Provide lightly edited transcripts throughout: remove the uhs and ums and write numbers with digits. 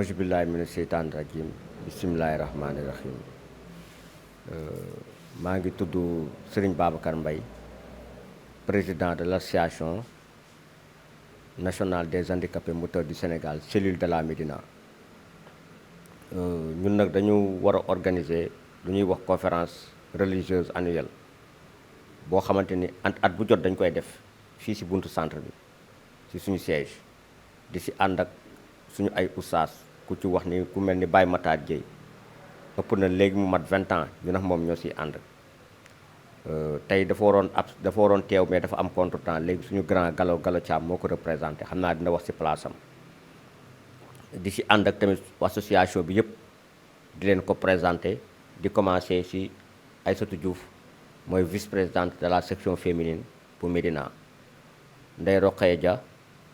auzu billahi mina seytaani rajim bisimilahi rahmaani rahim maa ngi tudd Serigne Babacar Mbaye président de l'association nationale des handicapés moteurs du Sénégal cellule de la Médina ñun nag dañu war a organiser lu ñuy wax conférence religieuse annuelle boo xamante ni at bu jot dañ koy def fii ci buntu centre bi ci suñu siège di ci ànd ak suñu ay oustaz ku ci wax ni ku mel ni Baye Matar Dieye ëpp na léegi mu mat 20 ans ñu nag moom ñoo ciy ànd tey dafa waroon teew mais dafa am contretemps léegi suñu grand Gallo Thiam moo ko représenté xam naa dina wax ci place am di ci ànd ak tamit association bi yëpp di leen ko présenté di commencé ci Aïssatou Diouf mooy vice-présidente de la section féminine pour Médina Ndeye Rokhaya Dia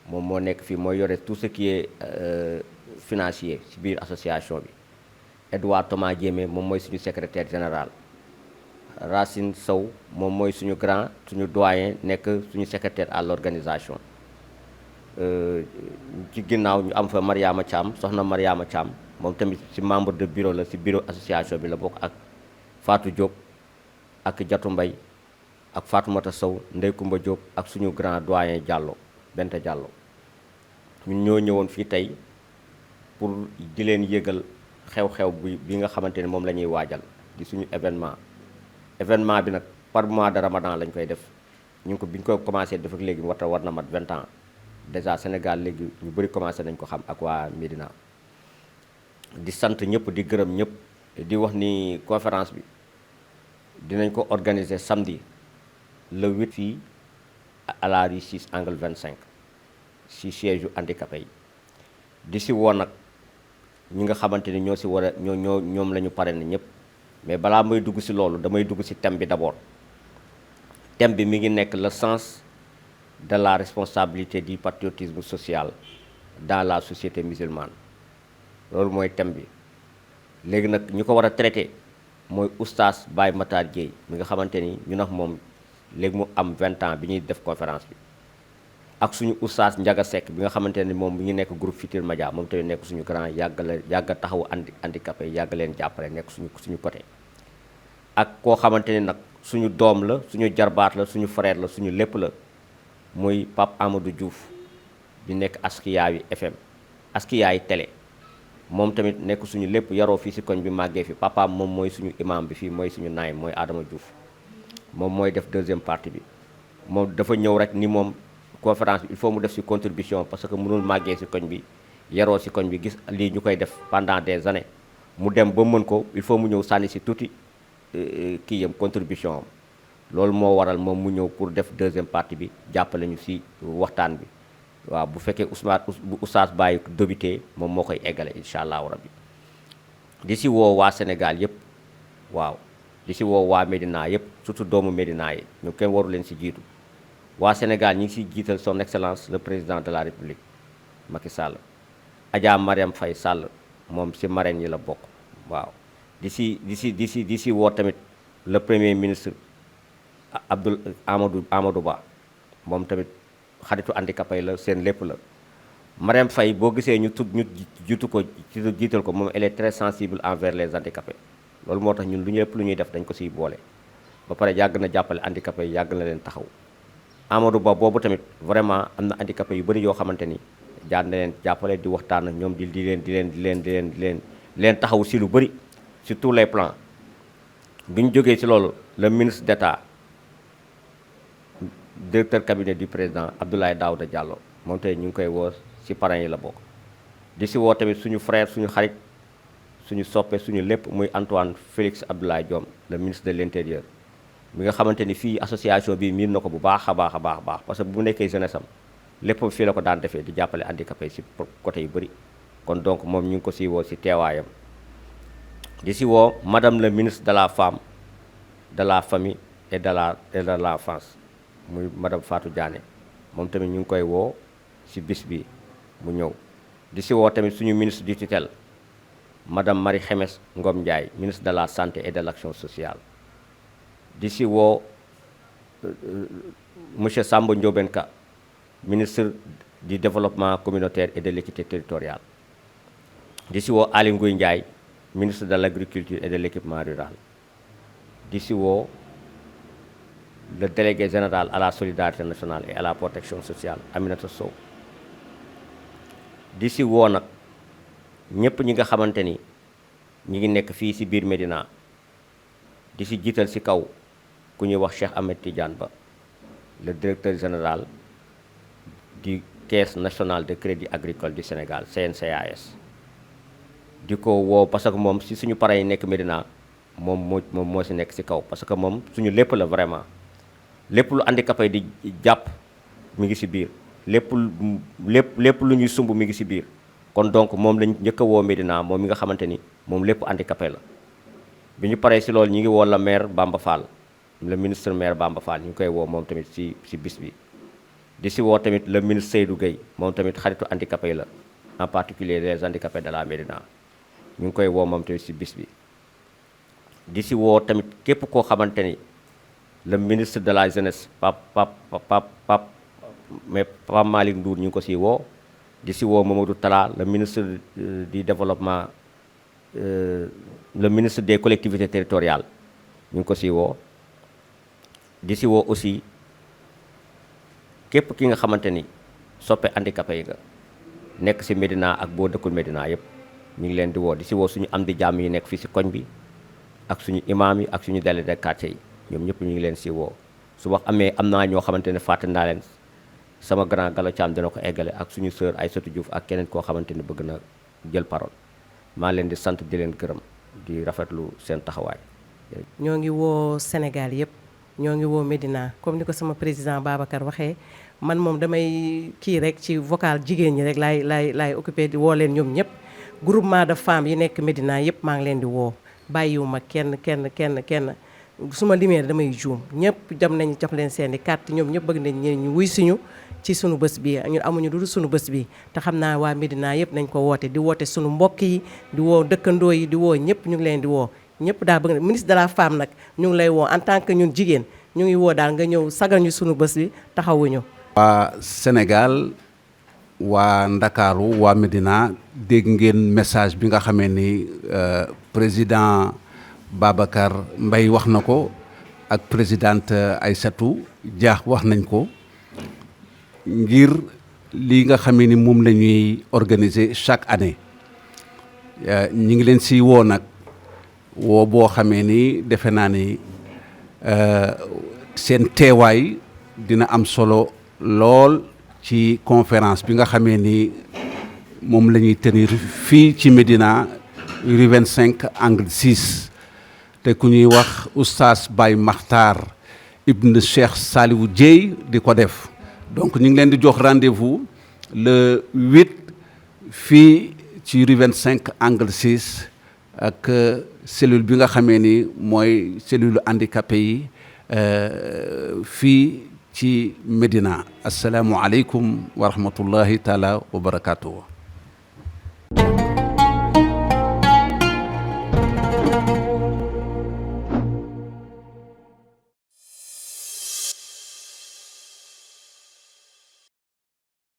moom moo nekk fii mooy yore tout ce qui est financier ci biir association bi Edouard Thomas Diémé moom mooy suñu secrétaire général Racine Sow moom mooy suñu grand suñu doyen nekk suñu secrétaire à l'organisation ci ginnaaw ñu am fa Mariama Thiam soxna Mariama Thiam moom tamit ci membre de bureau la ci bureau association bi la bokk ak Fatou Diop ak Jatou Mbaye ak Fatoumata Sow Ndey Kumba Diop ak suñu grand doyen Diallo Bente Diallo ñun ñoo ñëwoon fii tey pour di leen yëgal xew-xew bi nga xamante ne moom la ñuy waajal di suñu événement bi nag par mois de Ramadan lañ koy def ñu ngi ko bi ñu ko commencé def ak léegi war na mat 20 ans déjà Sénégal léegi ñu bëri commencé nañ ko xam ak waa Médina di sant ñëpp di gërëm ñëpp di wax ni conférence bi dinañ ko organiser samedi le 8 fii à la rue 6 angle 25 ci siège yu handicapé yi di si woon nag ñi nga xamante ni ñoo si war a ñoom la ñu parrainé ñëpp mais balaa may dugg si loolu damay dugg si thème bi d'abord thème bi mi ngi nekk le sens de la responsabilité du patriotisme social dans la société musulmane loolu mooy thème bi léegi nag ñi ko war a traité mooy oustaz Baye Matar Dieye mi nga xamante ni ñu nax moom léegi mu am 20 ans bi ñuy def conférence bi ak suñu oustaz Ndiaga Seck bi nga xamante ne moom mi ngi nekk groupe Futurs Médias moom tamit nekk suñu grand yàgg a taxawu handicapé yàgg leen jàppale nekk suñu côté ak koo xamante ni nag suñu doom la suñu jarbaat la suñu frère la suñu lépp la muy Pape Amadou Diouf bi nekk Askiyaawi FM Askiyaayi télé moom tamit nekk suñu lépp yaroo fii ci koñ bi màggee fi papaam moom mooy suñu imam bi fii mooy suñu naay mooy Adama Diouf moom mooy def deuxième partie bi moom dafa ñëw rek ni moom conférence bi il faut mu def ci contribution parce que mënul màggee ci koñ bi yaroo ci koñ bi gis lii ñu koy def pendant des années mu dem ba mën ko il faut mu ñëw sànni ci tuuti kii yam contribution am loolu moo waral moom mu ñëw pour def deuxième partie bi jàppale ñu ci waxtaan bi waaw bu fekkee oustaz Baye dobité moom moo koy eggale incha allahu rabbi di ci woo waa Sénégal yëpp waaw di ci woo waa Médina yëpp surtout doomu Médina yi ñu kenn waru leen ci jiitu waa Sénégal ñi ngi ciy jiital son excellence le président de la république Macky Sall Adja Mariam Faye Sall moom ci marraine yi la bokk waaw di ci woo tamit le premier ministre Amadou Ba moom tamit xaritu handicapé la seen lépp la Mariam Faye boo gisee ñu jiital ko moom elle est très sensible envers les handicapés loolu moo tax ñun lu ñuy def dañ ko ciy boole ba pare yàgg na jàppale handicapé yi yàgg na leen taxaw Amadou Ba boobu tamit vraiment am na handicapé yu bëri yoo xamante ni jaar na leen jàppale di waxtaan ak ñoom di leen taxaw ci lu bëri sur tous les plans bi ñu jógee ci loolu le ministre d'État directeur cabinet du président Abdoulaye Daouda Diallo moom tey ñu ngi koy woo ci parrain yi la bokk di ci woo tamit suñu frère suñu xarit suñu soppe suñu lépp muy Antoine Félix Abdoulaye Diome le ministre de l'intérieur mi nga xamante ni fii association bi miin na ko bu baax a baax parce que bu nekkee jeunesse am lépp fii la ko daan defee di jàppale handicapé ci côté yu bëri kon donc moom ñu ngi ko ci woo ci teewaayam di ci woo madame le ministre de la femme de la famille et de l'enfance muy madame Fatou Diané moom tamit ñu ngi koy woo ci bis bi mu ñëw di ci woo tamit suñu ministre du tutelle madame Marie Khemesse Ngom Ndiaye ministre de la santé et de l'action sociale di ci woo monsieur Samba Ndiobène Ka ministre du développement communautaire et de l'équité territoriale di si woo Aly Ngouille Ndiaye ministre de l'agriculture et de l'équipement rural di si woo le délégué général à la solidarité nationale et à la protection sociale Aminata Sow di si woo nag ñëpp ñi nga xamante ni ñi ngi nekk fii si biir Médina di si jiital si kaw ku ñuy wax Cheikh Ahmed Tidiane Ba le directeur général du Caisse nationale de crédit agricole du Sénégal CNCAS di ko woo parce que moom si suñu parents yi nekk Médina moom moo si nekk si kaw parce que moom suñu lépp la vraiment lépp lu handicapé di jàpp mi ngi si biir lépp lu ñuy sumb mi ngi si biir kon donc moom lañ njëkk a woo Médina moom mi nga xamante ni moom lépp handicapé la bi ñu paree si loolu ñi ngi woo la maire Bamba Fall le ministre maire Bamba Fall ñu ngi koy woo moom tamit si bis bi di si woo tamit le ministre Seydou Gueye moom tamit xaritu handicapé la en particulier les handicapés de la Médina ñu ngi koy woo moom tamit si bis bi di si woo tamit képp koo xamante ni le ministre de la jeunesse Pape Malick Ndour ñu ngi ko si woo di si woo Mamadou Talla le ministre du développement le ministre des collectivités territoriales ñu ngi ko si woo di si woo aussi képp ki nga xamante ni soppe handicapé yi nga nekk si Médina ak boo dëkkul Médina yëpp ñu ngi leen di woo di si woo suñu am di jàmm yi nekk fii si koñ bi ak suñu imam yi ak suñu délégué de quartier yi ñoom ñëpp ñu ngi leen si woo su wax amee am naa ñoo xamante ne fàtte naa leen sama grand Gallo Thiam dina ko eggale ak suñu sœur Aïssatou Diouf ak keneen koo xamante ni bëgg na jël parole maa leen di sant di leen gërëm di rafetlu seen taxawaay. ñoo ngi woo Sénégal yëpp ñoo ngi woo Médina comme ni ko sama président Babacar waxee man moom damay kii rek ci vocal jigéen ñi rek laay occupé di woo leen ñoom ñëpp groupement de femmes yi nekk Médina yëpp maa ngi leen di woo bàyyiwuma kenn su ma limee damay juum ñëpp dem nañu jox leen seen i carte ñoom ñëpp bëgg nañ ñu wuy suñu ci sunu bés bi ñun amuñu lu dul sunu bés bi te xam naa waa Médina yëpp nañ ko woote di woote sunu mbokk yi di woo dëkkandoo yi di woo ñëpp ñu ngi leen di woo ñëpp daa bëgg na ministre de la femme nag ñu ngi lay woo en tant que ñun jigéen ñu ngi woo daal nga ñëw sagal ñu sunu bés bi taxawuñu. waa Sénégal waa Ndakaaru waa Médina dégg ngeen message bi nga xamee ni président Babacar Mbaye wax na ko ak présidente Aïssatou Dia wax nañ ko ngir li nga xamee ni moom la ñuy organiser chaque année ñi ngi leen si woo nag woo boo xamee ni defe naa ni seen teewaay dina am solo lool ci conférence bi nga xamee ni moom la ñuy tenir fii ci Médina rue 25 angle 6 te ku ñuy wax oustaz Baye Makhtar ibn Cheikh Saliou Dieye di ko def donc ñu ngi leen di jox rendez-vous le 8 fii ci rue 25 angle 6 ak cellule bi nga xamee ni mooy cellule handicapé yi fii ci Médina asalaamualeykum wa rahmatullahi taala wa barakatuhu